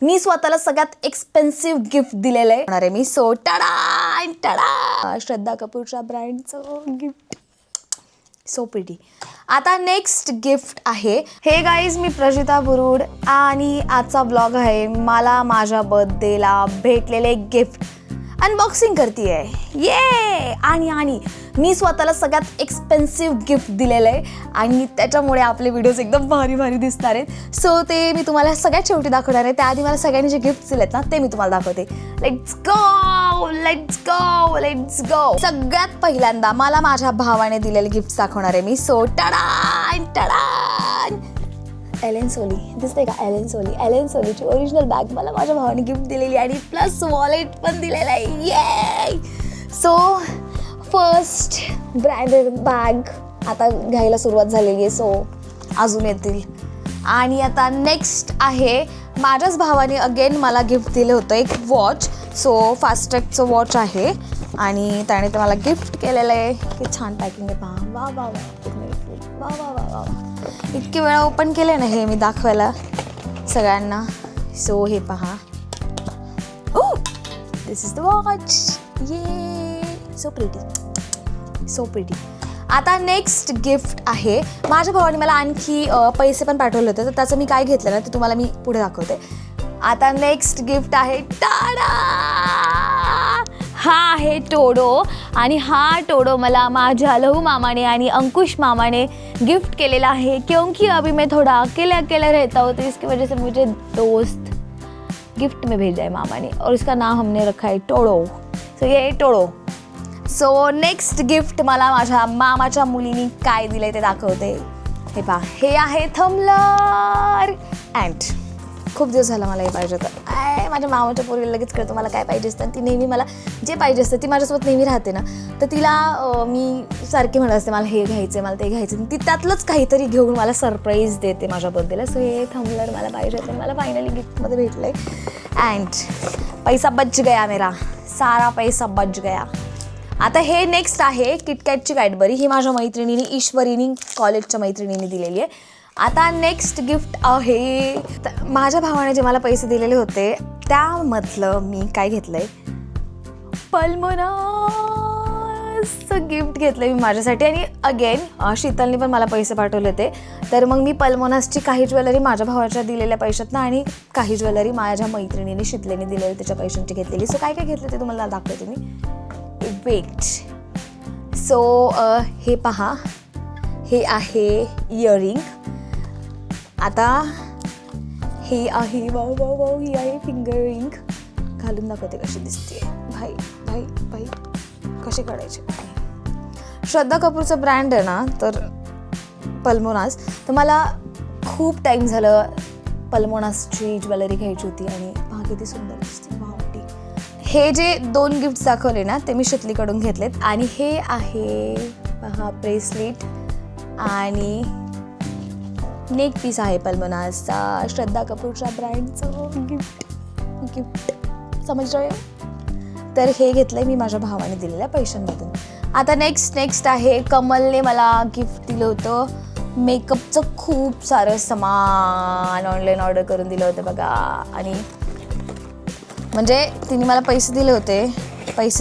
मी स्वतःला सगळ्यात expensive gift दिलेलं आहे मी. सो टाडा टाडा, श्रद्धा कपूरच्या ब्रँडचं गिफ्ट. So pretty. आता नेक्स्ट गिफ्ट आहे, हे गाईज मी प्रजिता बुरुड आणि आजचा ब्लॉग आहे मला माझ्या बर्थडेला भेटलेले गिफ्ट अनबॉक्सिंग करते आहे. ये आणि मी स्वतःला सगळ्यात एक्सपेन्सिव्ह गिफ्ट दिलेलं आहे आणि त्याच्यामुळे आपले व्हिडिओज एकदम भारी भारी दिसणार आहेत. सो ते मी तुम्हाला सगळ्यात शेवटी दाखवणार आहे. त्याआधी मला सगळ्यांनी जे गिफ्ट दिलेत ना ते मी तुम्हाला दाखवते. Let's go let's go let's go. सगळ्यात पहिल्यांदा मला माझ्या भावाने दिलेले गिफ्ट दाखवणार आहे मी. सो टाडा टाडा, एलेन सोली दिसते का? एलेन सोलीची ओरिजिनल बॅग मला माझ्या भावाने गिफ्ट दिलेली आणि प्लस वॉलेट पण दिलेला आहे. ये. सो फर्स्ट ब्रँडेड बॅग आता घ्यायला सुरुवात झालेली आहे. सो अजून येतील. आणि आता नेक्स्ट आहे, माझ्याच भावाने अगेन मला गिफ्ट दिलं होतं एक वॉच. सो फास्ट्रॅकचं वॉच आहे आणि त्याने ते मला गिफ्ट केलेलं आहे. की छान पॅकिंग आहे पहा. वा वा वा वा वा वा वा. इतके वेळा ओपन केले ना हे मी दाखवायला सगळ्यांना. सो हे पहा. ओ दिस इज द वॉच. ये सो प्रिटी. आता नेक्स्ट गिफ्ट आहे, माझ्या भावाने मला आणखी पैसे पण पाठवले होते तर त्याचं मी काय घेतलं ना ते तुम्हाला मी पुढे दाखवते. आता नेक्स्ट गिफ्ट आहे टाडा, हा आहे टोडो. आणि हा टोडो मला माझ्या लहू मामाने आणि अंकुश मामाने गिफ्ट केलेला है क्योंकि अभी मैं थोड़ा अकेले रहता हूँ तो इसकी वजह से मुझे दोस्त गिफ्ट में भेजा है मामा ने और इसका नाम हमने रखा है टोडो. सो ये टोडो. सो नेक्स्ट गिफ्ट मला माझ्या मामाच्या मुलीने काय दिलंय ते दाखवते. हे पहा, हे आहे थम्बलर. अँड खूप दिवस झाला मला हे पाहिजे होतं. माझ्या मामाच्या पोरीला लगेच कळतं मला काय पाहिजे असतं. ती नेहमी मला जे पाहिजे असतं, ती माझ्यासोबत नेहमी राहते ना, तर तिला मी सारखी म्हणत असते मला हे घ्यायचं मला ते घ्यायचं. ती त्यातलंच काहीतरी घेऊन मला सरप्राईज देते माझ्या बर्थडेला. सो हे थम्बलर मला पाहिजे होतं, मला फायनली गिफ्टमध्ये भेटलं आहे. अँड पैसा बच गया मेरा, सारा पैसा बच गया. आता हे नेक्स्ट आहे किटकॅटची कॅडबरी. ही माझ्या मैत्रिणीने ईश्वरीनी कॉलेजच्या मैत्रिणीने दिलेली आहे. आता नेक्स्ट गिफ्ट आहे, माझ्या भावाने जे मला पैसे दिलेले होते त्यामधलं मी काय घेतलंय, पल्मोनासचं गिफ्ट घेतलं मी माझ्यासाठी. आणि अगेन शीतलने पण मला पैसे पाठवले होते तर मग मी पल्मोनासची काही ज्वेलरी माझ्या भावाच्या दिलेल्या पैशातनं आणि काही ज्वेलरी माझ्या मैत्रिणीने शीतलेने दिलेली त्याच्या पैशांची घेतलेली. सो काय काय घेतलं ते तुम्हाला दाखवते मी. वेट. सो हे पहा, हे आहे इयरिंग. आता हे आहे वाव वाव वाव, ही आहे फिंगर रिंग. घालून दाखवते कशी दिसते. भाई भाई भाई कसे काढायचे. श्रद्धा कपूरचं ब्रँड आहे ना तर पल्मोनास, तर मला खूप टाईम झालं पल्मोनासची ज्वेलरी घ्यायची होती आणि पहा किती सुंदर दिसते. हे जे 2 गिफ्ट दाखवले ना ते मी शितलीकडून घेतलेत. आणि हे आहे पहा ब्रेसलेट आणि नेक पीस आहे पल्मोनासचा, श्रद्धा कपूरच्या ब्रँडचं गिफ्ट समज रहे. तर हे घेतलंय मी माझ्या भावाने दिलेल्या पैशांमधून. आता नेक्स्ट आहे, कमलने मला गिफ्ट दिलं होतं मेकअपचं खूप सारं सामान ऑनलाईन ऑर्डर करून दिलं होतं बघा. आणि म्हणजे तिने मला पैसे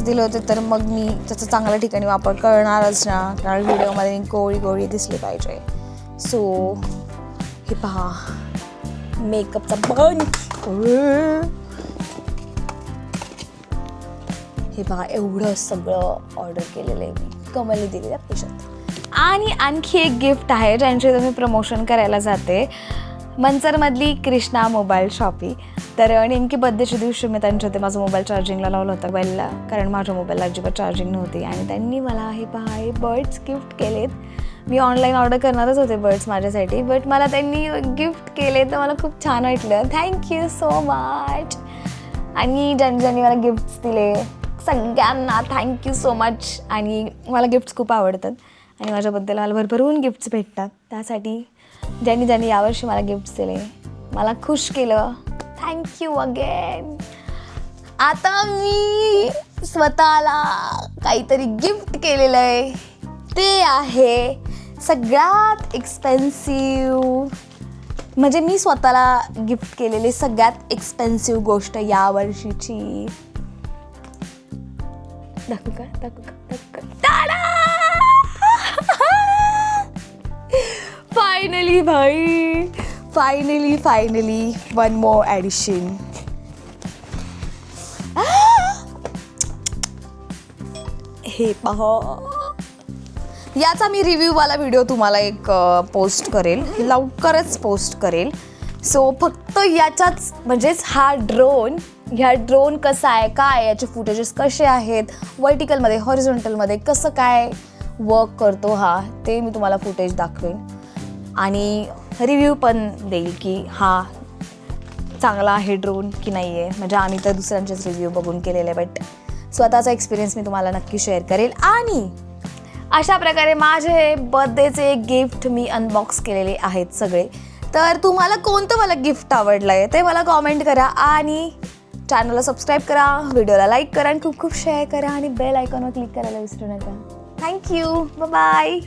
दिले होते तर मग मी त्याचा चांगल्या ठिकाणी वापर करणारच ना, कारण व्हिडिओमध्ये गोळी दिसली पाहिजे. सो हे पहा मेकअपचा बंच. हे पहा एवढं सगळं ऑर्डर केलेलं आहे मी कमलने दिलेल्या पैशात. आणि आणखी एक गिफ्ट आहे ज्यांचे तुम्ही प्रमोशन करायला जाते, मंचरमधली कृष्णा मोबाईल शॉपी. तर नेमकी बर्थडेच्या दिवशी मी त्यांच्या ते माझा मोबाईल चार्जिंगला लावला होता मोबाईलला, कारण माझ्या मोबाईलला अजिबात चार्जिंग नव्हती. आणि त्यांनी मला हे पहा हे बर्ड्स गिफ्ट केलेत. मी ऑनलाईन ऑर्डर करणारच होते बर्ड्स माझ्यासाठी, बट मला त्यांनी गिफ्ट केले तर मला खूप छान वाटलं. Thank you so much. आणि ज्यांनी मला गिफ्ट्स दिले सगळ्यांना थँक्यू सो मच. आणि मला गिफ्ट्स खूप आवडतात आणि माझ्या बर्थडेला मला भरभरून गिफ्ट्स भेटतात. त्यासाठी ज्यांनी यावर्षी मला गिफ्ट्स दिले मला खुश केलं, थँक्यू अगेन. आता मी स्वतःला काहीतरी गिफ्ट केलेलं आहे, ते आहे सगळ्यात एक्सपेन्सिव्ह म्हणजे मी स्वतःला गिफ्ट केलेली सगळ्यात एक्सपेन्सिव्ह गोष्ट या वर्षीची. दाखवू का? फायनली भाई, फायनली वन मोर ॲडिशन. हे पहा, याचा मी रिव्ह्यूवाला व्हिडिओ तुम्हाला एक पोस्ट करेल, लवकरच पोस्ट करेल. सो फक्त याच्याच म्हणजेच ह्या ड्रोन कसा आहे, काय याचे फुटेजेस कसे आहेत, वर्टिकलमध्ये हॉरिझॉन्टलमध्ये कसं काय वर्क करतो हा, ते मी तुम्हाला फुटेज दाखवेन आणि रिव्ह्यू पण देईल की हा चांगला आहे ड्रोन की नाही आहे. म्हणजे आम्ही तर दुसऱ्यांचेच रिव्ह्यू बघून केलेले, बट स्वतःचा एक्सपिरियन्स मी तुम्हाला नक्की शेअर करेल. आणि अशा प्रकारे माझे बर्थडेचे गिफ्ट मी अनबॉक्स केलेले आहेत सगळे. तर तुम्हाला कोणतं मला गिफ्ट आवडलं आहे ते मला कॉमेंट करा आणि चॅनलला सबस्क्राईब करा, व्हिडिओला लाईक करा आणि खूप खूप शेअर करा आणि बेल आयकॉनवर क्लिक करायला विसरू नका. Thank you, bye.